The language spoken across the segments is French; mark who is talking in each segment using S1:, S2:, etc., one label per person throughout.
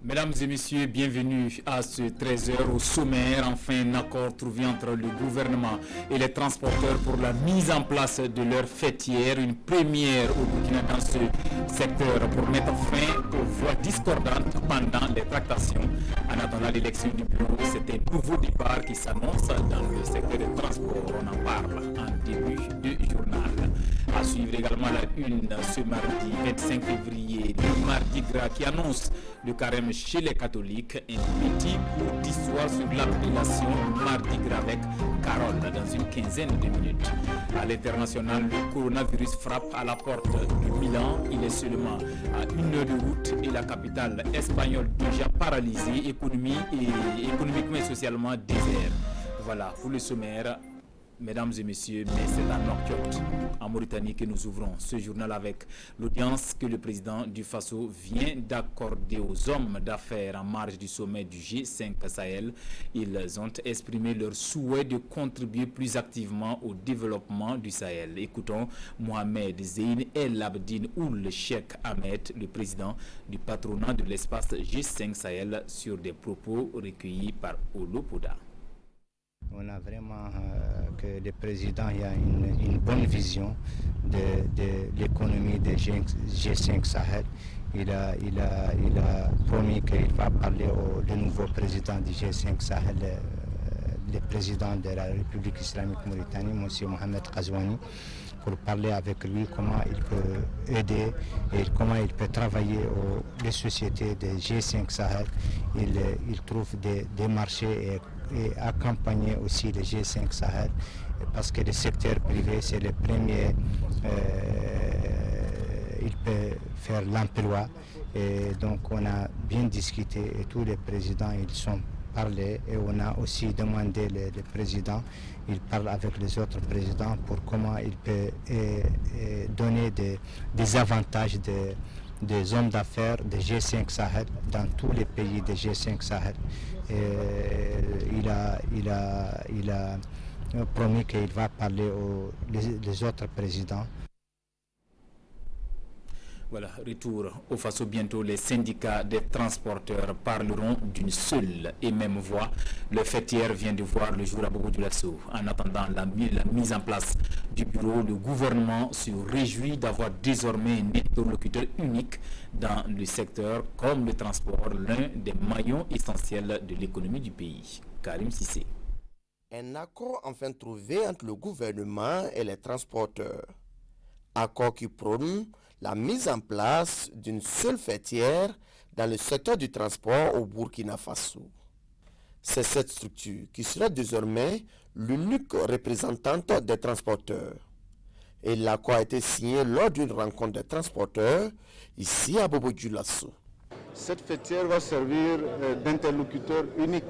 S1: Mesdames et messieurs, bienvenue à ce 13h au sommaire. Enfin, un accord trouvé entre le gouvernement et les transporteurs pour la mise en place de leur fêtière. Une première au Burkina dans ce secteur pour mettre fin aux voix discordantes pendant les tractations. En attendant l'élection du bureau, c'est un nouveau départ qui s'annonce dans le secteur des transports. On en parle en début de journal. À suivre également la une ce mardi 25 février, le mardi gras qui annonce le carême chez les catholiques. Un petit cours d'histoire sur l'appellation mardi gras avec Carole dans une quinzaine de minutes. À l'international, le coronavirus frappe à la porte du Milan. Il est seulement à 1 heure de route et la capitale espagnole déjà paralysée, économiquement et socialement désert. Voilà pour le sommaire. Mesdames et messieurs, mais c'est à Nouakchott, en Mauritanie, que nous ouvrons ce journal avec l'audience que le président du Faso vient d'accorder aux hommes d'affaires en marge du sommet du G5 Sahel. Ils ont exprimé leur souhait de contribuer plus activement au développement du Sahel. Écoutons Mohamed Zeyn El Abdine Ould Cheikh Ahmed, le président du patronat de l'espace G5 Sahel, sur des propos recueillis par Olo Poda.
S2: On a vraiment que le président a une bonne vision de l'économie des G5 Sahel. Il a promis qu'il va parler au nouveau président du G5 Sahel, le président de la République islamique Mauritanie, M. Mohamed Ghazouani, pour parler avec lui comment il peut aider et comment il peut travailler les sociétés des G5 Sahel. Il trouve des marchés et accompagner aussi les G5 Sahel parce que le secteur privé c'est le premier, il peut faire l'emploi et donc on a bien discuté et tous les présidents ils sont parlé et on a aussi demandé le président, il parle avec les autres présidents pour comment il peut donner des avantages des hommes d'affaires des G5 Sahel dans tous les pays des G5 Sahel. Il a promis qu'il va parler les autres présidents.
S1: Voilà, retour au Faso bientôt. Les syndicats des transporteurs parleront d'une seule et même voix. Le fêtière vient de voir le jour à Bobo-Dioulasso. En attendant la mise en place du bureau, le gouvernement se réjouit d'avoir désormais un interlocuteur unique dans le secteur comme le transport, l'un des maillons essentiels de l'économie du pays. Karim Sissé.
S3: Un accord enfin trouvé entre le gouvernement et les transporteurs. Accord qui prône la mise en place d'une seule fêtière dans le secteur du transport au Burkina Faso. C'est cette structure qui sera désormais l'unique représentante des transporteurs. Et l'accord a été signé lors d'une rencontre des transporteurs ici à Bobo-Dioulasso.
S4: Cette fêtière va servir d'interlocuteur unique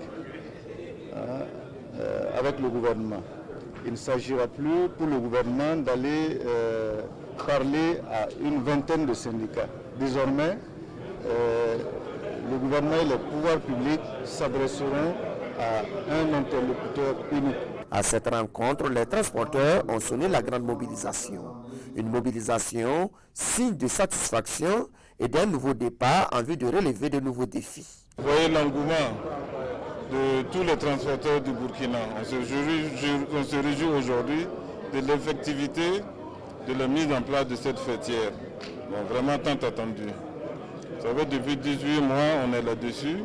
S4: avec le gouvernement. Il ne s'agira plus pour le gouvernement d'aller parler à une vingtaine de syndicats. Désormais, le gouvernement et les pouvoirs publics s'adresseront à un interlocuteur unique.
S3: À cette rencontre, les transporteurs ont sonné la grande mobilisation. Une mobilisation signe de satisfaction et d'un nouveau départ en vue de relever de nouveaux défis.
S4: Vous voyez l'engouement de tous les transporteurs du Burkina. On se réjouit aujourd'hui de l'effectivité de la mise en place de cette fêtière. Bon, vraiment tant attendu. Vous savez, depuis 18 mois, on est là-dessus.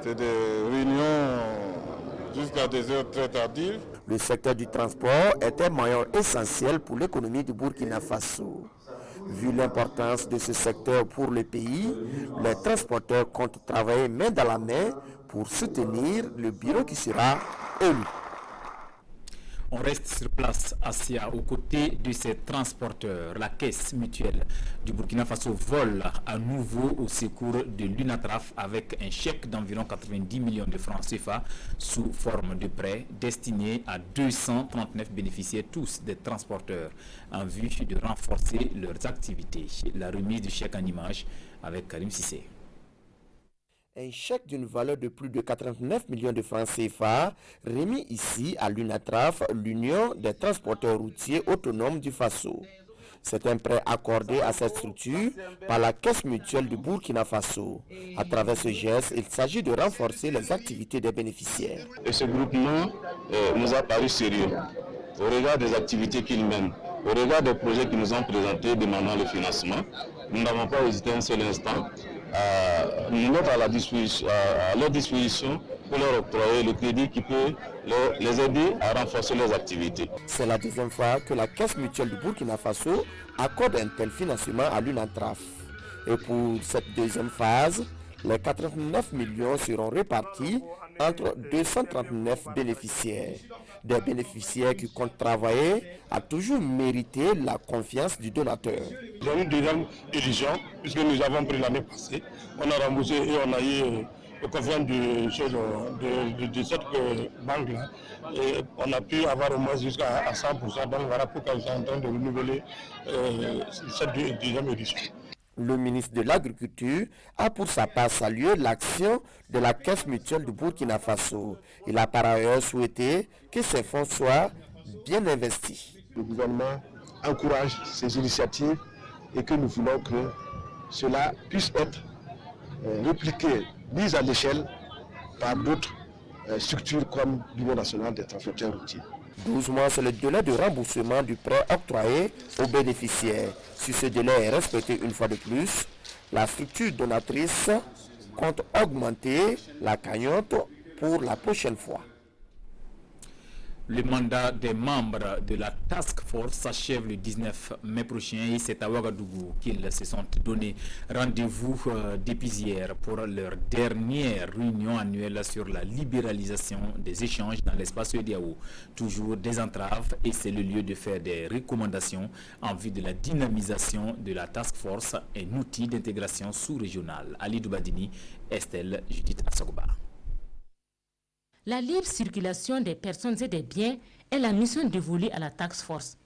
S4: C'est des réunions jusqu'à des heures très tardives.
S3: Le secteur du transport est un maillon essentiel pour l'économie du Burkina Faso. Vu l'importance de ce secteur pour le pays, les transporteurs comptent travailler main dans la main pour soutenir le bureau qui sera élu.
S1: On reste sur place à Sia aux côtés de ces transporteurs. La caisse mutuelle du Burkina Faso vole à nouveau au secours de l'UNATRAF avec un chèque d'environ 90 millions de francs CFA sous forme de prêt destiné à 239 bénéficiaires, tous des transporteurs, en vue de renforcer leurs activités. La remise du chèque en image avec Karim Sissé.
S3: Un chèque d'une valeur de plus de 89 millions de francs CFA remis ici à l'UNATRAF, l'Union des transporteurs routiers autonomes du Faso. C'est un prêt accordé à cette structure par la Caisse mutuelle du Burkina Faso. À travers ce geste, il s'agit de renforcer les activités des bénéficiaires.
S5: Et ce groupement nous a paru sérieux au regard des activités qu'il mène, au regard des projets qu'ils nous ont présentés demandant le financement. Nous n'avons pas hésité un seul instant à nous mettre à leur disposition pour leur octroyer le crédit qui peut les aider à renforcer leurs activités.
S3: C'est la deuxième fois que la Caisse mutuelle du Burkina Faso accorde un tel financement à l'UNATRAF. Et pour cette deuxième phase, les 89 millions seront répartis entre 239 bénéficiaires. Des bénéficiaires qui comptent travailler a toujours mérité la confiance du donateur.
S6: Dans une deuxième édition, puisque nous avons pris l'année passée, on a remboursé et on a eu la confiance de cette banque-là. Et on a pu avoir au moins jusqu'à 100%. Donc voilà pourquoi nous sommes en train de renouveler cette deuxième édition.
S3: Le ministre de l'Agriculture a pour sa part salué l'action de la Caisse mutuelle du Burkina Faso. Il a par ailleurs souhaité que ces fonds soient bien investis.
S6: Le gouvernement encourage ces initiatives et que nous voulons que cela puisse être répliqué, mis à l'échelle par d'autres structures comme l'Union nationale des transporteurs routiers.
S3: 12 mois, c'est le délai de remboursement du prêt octroyé aux bénéficiaires. Si ce délai est respecté une fois de plus, la structure donatrice compte augmenter la cagnotte pour la prochaine fois.
S1: Le mandat des membres de la Task Force s'achève le 19 mai prochain et c'est à Ouagadougou qu'ils se sont donné rendez-vous depuis hier pour leur dernière réunion annuelle sur la libéralisation des échanges dans l'espace CEDEAO. Toujours des entraves et c'est le lieu de faire des recommandations en vue de la dynamisation de la Task Force, un outil d'intégration sous-régionale. Ali Doubadini, Estelle Judith Assogba.
S7: La libre circulation des personnes et des biens est la mission dévolue à la Task Force.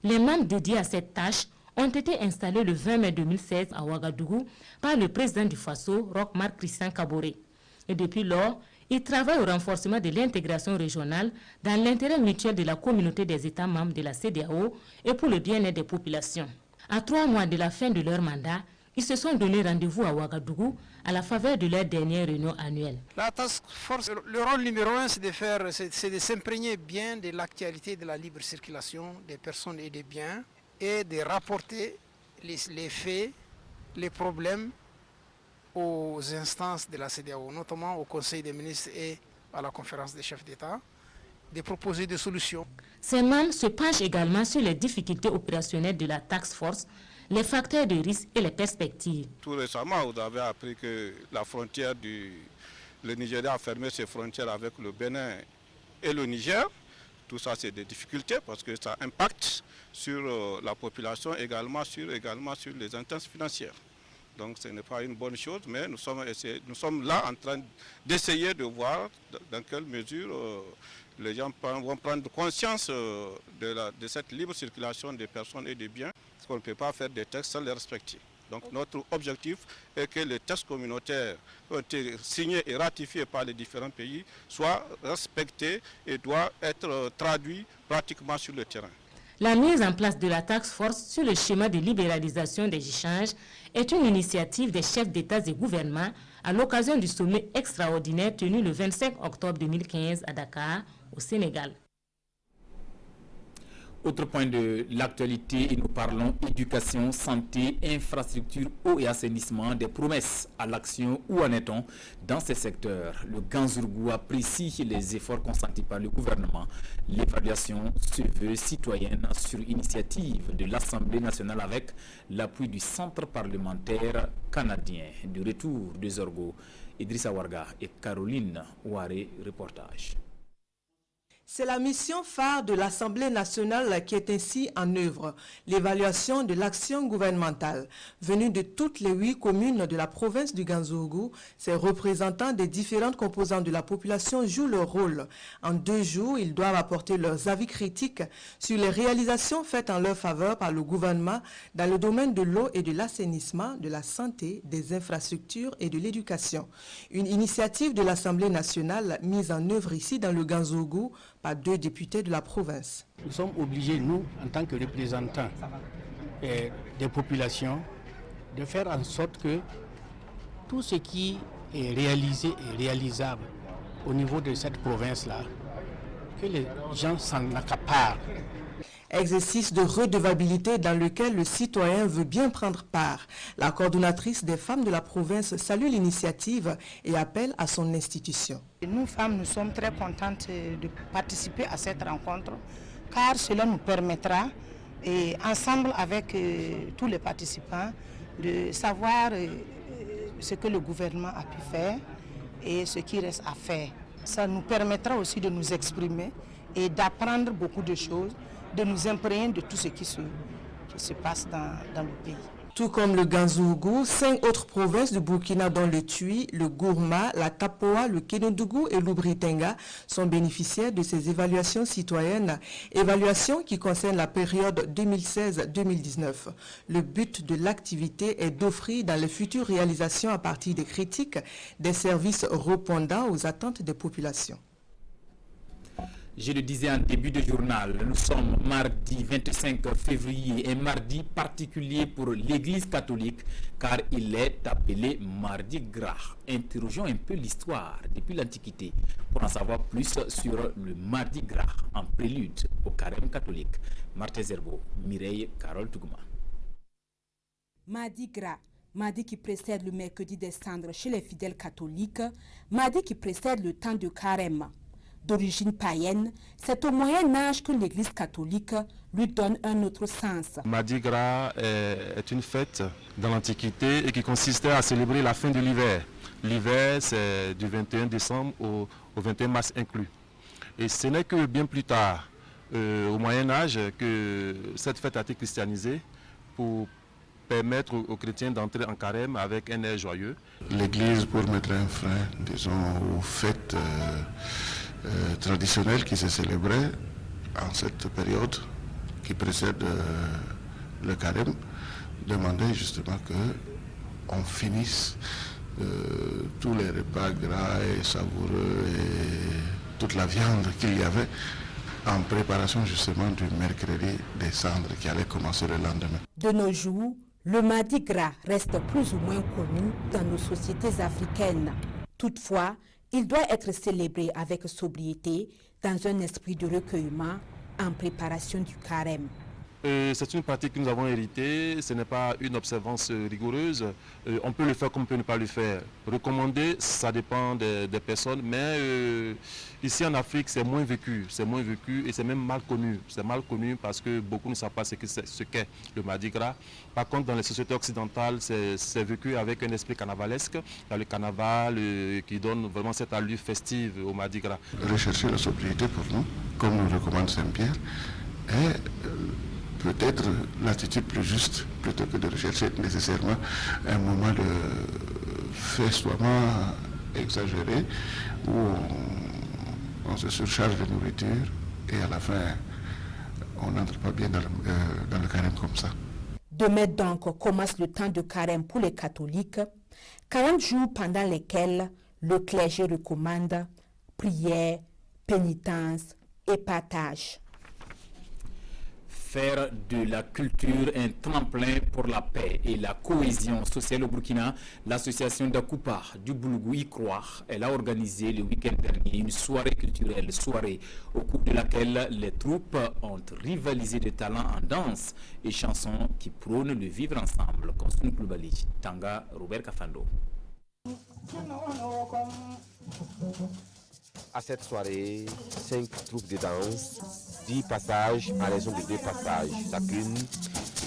S7: Les membres dédiés à cette tâche ont été installés le 20 mai 2016 à Ouagadougou par le président du Faso, Roch-Marc Christian Kaboré. Et depuis lors, ils travaillent au renforcement de l'intégration régionale dans l'intérêt mutuel de la communauté des États membres de la CEDEAO et pour le bien-être des populations. À 3 mois de la fin de leur mandat, ils se sont donné rendez-vous à Ouagadougou à la faveur de leur dernière réunion annuelle.
S8: La Task Force, le rôle numéro 1, c'est de s'imprégner bien de l'actualité de la libre circulation des personnes et des biens et de rapporter les faits, les problèmes aux instances de la CEDEAO, notamment au Conseil des ministres et à la conférence des chefs d'État, de proposer des solutions.
S7: Ces membres se penchent également sur les difficultés opérationnelles de la Task Force, les facteurs de risque et les perspectives.
S9: Tout récemment, vous avez appris que la frontière le Nigeria a fermé ses frontières avec le Bénin et le Niger. Tout ça, c'est des difficultés parce que ça impacte sur la population, également sur les instances financières. Donc ce n'est pas une bonne chose, mais nous sommes là en train d'essayer de voir dans quelle mesure les gens vont prendre conscience de cette libre circulation des personnes et des biens. On ne peut pas faire des textes sans les respecter. Donc notre objectif est que les textes communautaires qui ont été signés et ratifiés par les différents pays soient respectés et doivent être traduits pratiquement sur le terrain.
S7: La mise en place de la Task Force sur le schéma de libéralisation des échanges est une initiative des chefs d'État et gouvernements à l'occasion du sommet extraordinaire tenu le 25 octobre 2015 à Dakar, au Sénégal.
S1: Autre point de l'actualité, nous parlons éducation, santé, infrastructure, eau et assainissement, des promesses à l'action. Où en est-on dans ces secteurs? Le Ganzourgou apprécie les efforts consentis par le gouvernement. L'évaluation se veut citoyenne sur initiative de l'Assemblée nationale avec l'appui du Centre parlementaire canadien. De retour de Zorgo, Idrissa Warga et Caroline Ouaré, reportage.
S10: C'est la mission phare de l'Assemblée nationale qui est ainsi en œuvre, l'évaluation de l'action gouvernementale. Venus de toutes les 8 communes de la province du Ganzourgou, ces représentants des différentes composantes de la population jouent leur rôle. En 2 jours, ils doivent apporter leurs avis critiques sur les réalisations faites en leur faveur par le gouvernement dans le domaine de l'eau et de l'assainissement, de la santé, des infrastructures et de l'éducation. Une initiative de l'Assemblée nationale mise en œuvre ici dans le Ganzourgou par 2 députés de la province.
S11: Nous sommes obligés, nous, en tant que représentants des populations, de faire en sorte que tout ce qui est réalisé et réalisable au niveau de cette province-là, que les gens s'en accaparent.
S10: Exercice de redevabilité dans lequel le citoyen veut bien prendre part. La coordonnatrice des femmes de la province salue l'initiative et appelle à son institution.
S12: Nous femmes, nous sommes très contentes de participer à cette rencontre car cela nous permettra, et ensemble avec tous les participants, de savoir ce que le gouvernement a pu faire et ce qui reste à faire. Ça nous permettra aussi de nous exprimer et d'apprendre beaucoup de choses, de nous imprégner de tout ce qui se passe dans le pays.
S10: Tout comme le Ganzougou, 5 autres provinces du Burkina dont le Tui, le Gourma, la Tapoa, le Kénodougou et l'Oubri-Tenga sont bénéficiaires de ces évaluations citoyennes, évaluations qui concernent la période 2016-2019. Le but de l'activité est d'offrir dans les futures réalisations à partir des critiques des services répondant aux attentes des populations.
S1: Je le disais en début de journal, nous sommes mardi 25 février, un mardi particulier pour l'Église catholique car il est appelé Mardi Gras. Interrogeons un peu l'histoire depuis l'Antiquité pour en savoir plus sur le Mardi Gras en prélude au carême catholique. Martin Zerbo, Mireille Carole Tougouma.
S13: Mardi Gras, mardi qui précède le mercredi des cendres chez les fidèles catholiques, mardi qui précède le temps de carême. D'origine païenne, c'est au Moyen-Âge que l'Église catholique lui donne un autre sens.
S14: Mardi Gras est une fête dans l'Antiquité et qui consistait à célébrer la fin de l'hiver. L'hiver, c'est du 21 décembre au 21 mars inclus. Et ce n'est que bien plus tard, au Moyen-Âge, que cette fête a été christianisée pour permettre aux chrétiens d'entrer en carême avec un air joyeux.
S15: L'Église, pour mettre un frein, disons, aux fêtes traditionnelles qui se célébraient en cette période qui précède le carême, demandait justement qu'on finisse tous les repas gras et savoureux et toute la viande qu'il y avait en préparation justement du mercredi des cendres qui allait commencer le lendemain.
S13: De nos jours, le Mardi Gras reste plus ou moins connu dans nos sociétés africaines. Toutefois, il doit être célébré avec sobriété dans un esprit de recueillement en préparation du carême.
S14: C'est une pratique que nous avons héritée, ce n'est pas une observance rigoureuse. On peut le faire comme on peut ne pas le faire. Recommander, ça dépend des personnes, mais ici en Afrique, c'est moins vécu et c'est même mal connu. C'est mal connu parce que beaucoup ne savent pas ce qu'est le Mardi Gras. Par contre, dans les sociétés occidentales, c'est vécu avec un esprit carnavalesque. Il y a le carnaval qui donne vraiment cette allure festive au Mardi Gras.
S15: Rechercher la sobriété pour nous, comme nous recommande Saint-Pierre, est peut-être l'attitude plus juste, plutôt que de rechercher nécessairement un moment de festoiement exagéré où on se surcharge de nourriture et à la fin on n'entre pas bien dans le carême comme ça.
S13: Demain donc commence le temps de carême pour les catholiques, 40 jours pendant lesquels le clergé recommande prière, pénitence et partage.
S1: Faire de la culture un tremplin pour la paix et la cohésion sociale au Burkina, l'association d'Akupa du Boulgoum y croit. Elle a organisé le week-end dernier une soirée culturelle, au cours de laquelle les troupes ont rivalisé de talents en danse et chansons qui prônent le vivre ensemble. Constant Koulibaly, Tanga, Robert Kafando.
S16: À cette soirée, 5 troupes de danse, 10 passages à raison de 2 passages chacune.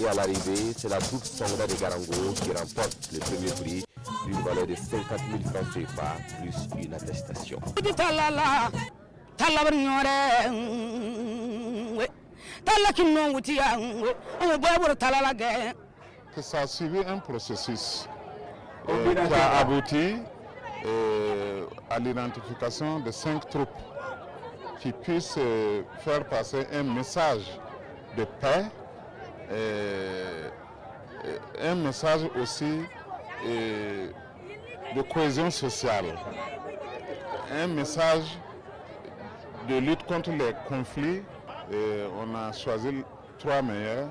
S16: Et à l'arrivée, c'est la troupe Songra de Garango qui remporte le premier prix d'une valeur de 50 000 francs CFA plus une attestation.
S17: Ça a suivi un processus qui a abouti à l'identification de 5 troupes qui puissent faire passer un message de paix, un message aussi de cohésion sociale, un message de lutte contre les conflits. On a choisi 3 meilleurs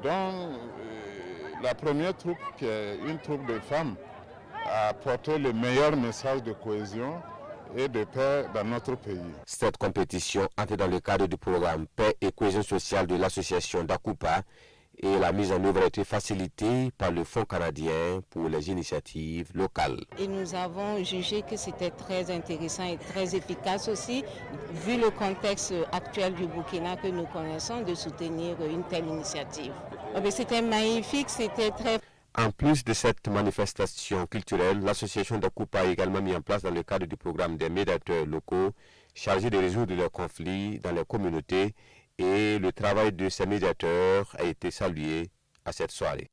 S17: dont la première troupe, qui est une troupe de femmes, a porté le meilleur message de cohésion et de paix dans notre pays.
S16: Cette compétition entre dans le cadre du programme Paix et cohésion sociale de l'association d'Akupa et la mise en œuvre a été facilitée par le Fonds canadien pour les initiatives locales.
S12: Et nous avons jugé que c'était très intéressant et très efficace aussi, vu le contexte actuel du Burkina que nous connaissons, de soutenir une telle initiative. C'était magnifique, c'était très...
S16: En plus de cette manifestation culturelle, l'association d'Akupa a également mis en place dans le cadre du programme des médiateurs locaux chargés de résoudre les conflits dans les communautés, et le travail de ces médiateurs a été salué à cette soirée.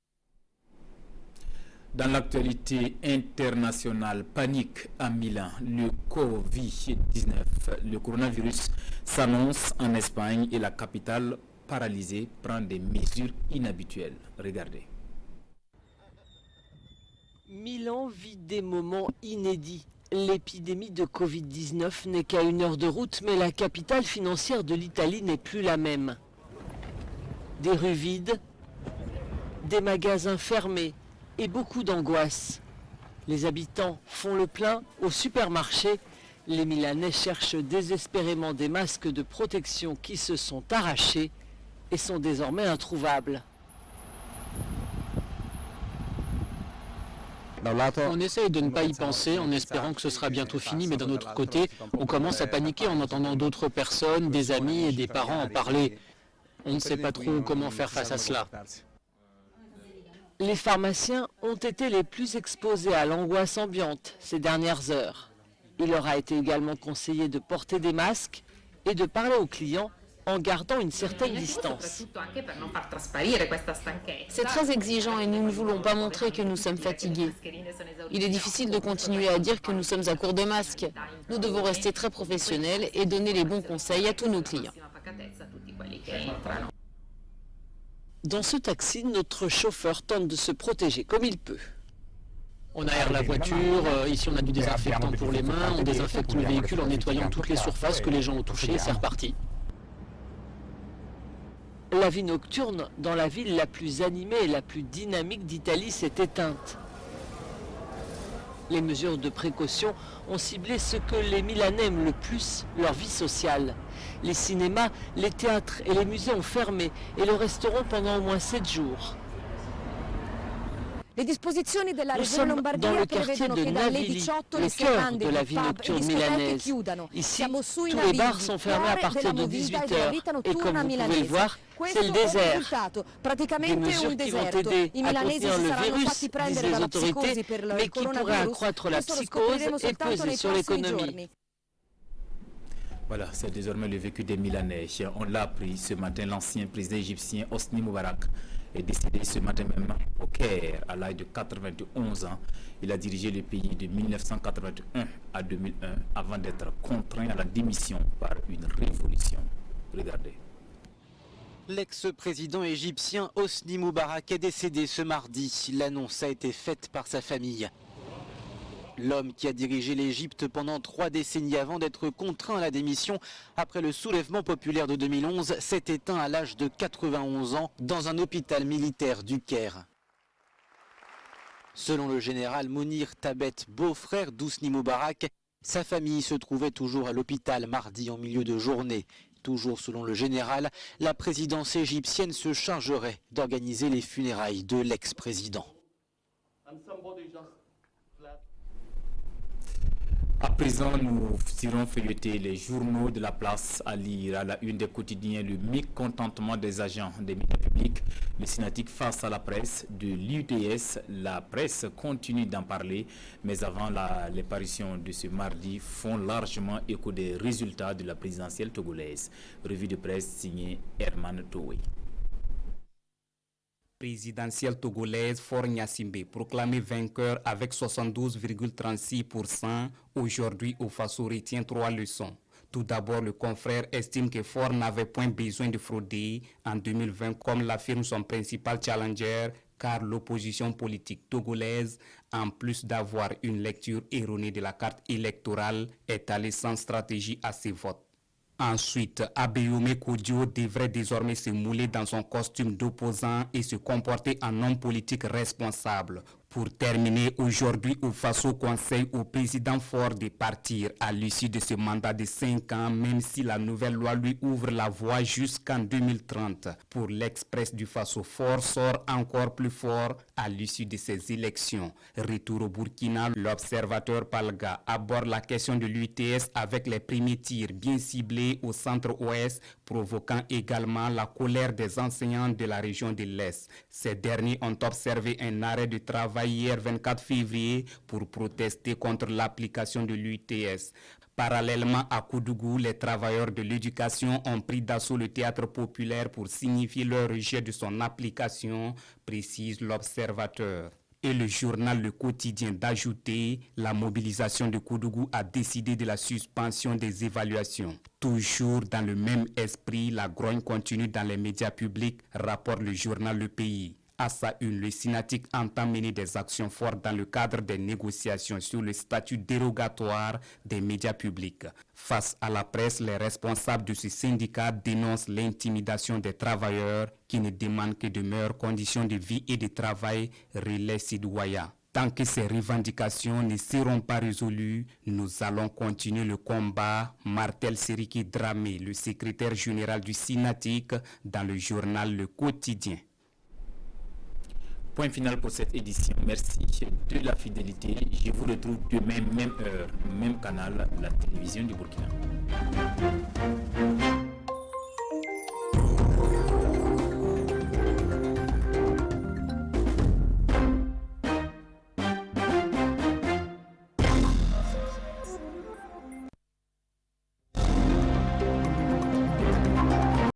S1: Dans l'actualité internationale, panique à Milan, le Covid-19, le coronavirus s'annonce en Espagne et la capitale paralysée prend des mesures inhabituelles. Regardez.
S18: Milan vit des moments inédits. L'épidémie de Covid-19 n'est qu'à 1 heure de route, mais la capitale financière de l'Italie n'est plus la même. Des rues vides, des magasins fermés et beaucoup d'angoisse. Les habitants font le plein au supermarché. Les Milanais cherchent désespérément des masques de protection qui se sont arrachés et sont désormais introuvables.
S11: On essaye de ne pas y penser en espérant que ce sera bientôt fini, mais d'un autre côté, on commence à paniquer en entendant d'autres personnes, des amis et des parents en parler. On ne sait pas trop comment faire face à cela.
S18: Les pharmaciens ont été les plus exposés à l'angoisse ambiante ces dernières heures. Il leur a été également conseillé de porter des masques et de parler aux clients en gardant une certaine distance.
S19: C'est très exigeant et nous ne voulons pas montrer que nous sommes fatigués. Il est difficile de continuer à dire que nous sommes à court de masques. Nous devons rester très professionnels et donner les bons conseils à tous nos clients.
S18: Dans ce taxi, notre chauffeur tente de se protéger comme il peut.
S11: On aère la voiture, ici on a du désinfectant pour les mains, on désinfecte le véhicule en nettoyant toutes les surfaces que les gens ont touchées et c'est reparti.
S18: La vie nocturne dans la ville la plus animée et la plus dynamique d'Italie s'est éteinte. Les mesures de précaution ont ciblé ce que les Milanais aiment le plus, leur vie sociale. Les cinémas, les théâtres et les musées ont fermé et le resteront pendant au moins 7 jours. Nous sommes dans le quartier de Navili, le cœur de la vie nocturne milanaise. Ici, tous les bars sont fermés à partir de 18h et comme vous pouvez le voir, c'est le désert. Des mesures qui vont aider à contenir le virus, disent les autorités, mais qui pourraient accroître la psychose et peser sur l'économie.
S1: Voilà, c'est désormais le vécu des Milanais. On l'a appris ce matin, l'ancien président égyptien Hosni Moubarak est décédé ce matin même au Caire à l'âge de 91 ans. Il a dirigé le pays de 1981 à 2001 avant d'être contraint à la démission par une révolution. Regardez.
S20: L'ex-président égyptien Hosni Moubarak est décédé ce mardi. L'annonce a été faite par sa famille. L'homme qui a dirigé l'Égypte pendant 3 décennies avant d'être contraint à la démission après le soulèvement populaire de 2011 s'est éteint à l'âge de 91 ans dans un hôpital militaire du Caire. Selon le général Mounir Tabet, beau-frère d'Hosni Moubarak, sa famille se trouvait toujours à l'hôpital mardi en milieu de journée. Toujours selon le général, la présidence égyptienne se chargerait d'organiser les funérailles de l'ex-président.
S1: À présent, nous irons feuilleter les journaux de la place à lire à la une des quotidiens le mécontentement des agents des médias publics, le Synatic face à la presse de l'UTS. La presse continue d'en parler, mais avant les parutions de ce mardi font largement écho des résultats de la présidentielle togolaise. Revue de presse signée Herman Toué.
S21: Présidentielle togolaise Faure Gnassingbé proclamé vainqueur avec 72,36%. Aujourd'hui, Ofaso retient 3 leçons. Tout d'abord, le confrère estime que Faure n'avait point besoin de frauder en 2020, comme l'affirme son principal challenger, car l'opposition politique togolaise, en plus d'avoir une lecture erronée de la carte électorale, est allée sans stratégie à ses votes. Ensuite, Abeyome Kodio devrait désormais se mouler dans son costume d'opposant et se comporter en homme politique responsable. Pour terminer, aujourd'hui, au Faso conseille au président Faure de partir à l'issue de ce mandat de 5 ans, même si la nouvelle loi lui ouvre la voie jusqu'en 2030. Pour l'Express du Faso, Faure sort encore plus fort à l'issue de ces élections. Retour au Burkina, l'observateur Palga aborde la question de l'UTS avec les premiers tirs bien ciblés au centre-ouest, provoquant également la colère des enseignants de la région de l'Est. Ces derniers ont observé un arrêt de travail hier 24 février pour protester contre l'application de l'UTS. Parallèlement à Koudougou, les travailleurs de l'éducation ont pris d'assaut le théâtre populaire pour signifier leur rejet de son application, précise l'observateur. Et le journal Le Quotidien d'ajouter, la mobilisation de Koudougou a décidé de la suspension des évaluations. Toujours dans le même esprit, la grogne continue dans les médias publics, rapporte le journal Le Pays. À sa une, le Synatic entend mener des actions fortes dans le cadre des négociations sur le statut dérogatoire des médias publics. Face à la presse, les responsables de ce syndicat dénoncent l'intimidation des travailleurs qui ne demandent que de meilleures conditions de vie et de travail, relais Sidouaya. Tant que ces revendications ne seront pas résolues, nous allons continuer le combat, martèle Seriki Dramé, le secrétaire général du Synatic, dans le journal Le Quotidien.
S1: Point final pour cette édition. Merci de la fidélité. Je vous retrouve demain, même heure, même canal, la télévision du Burkina.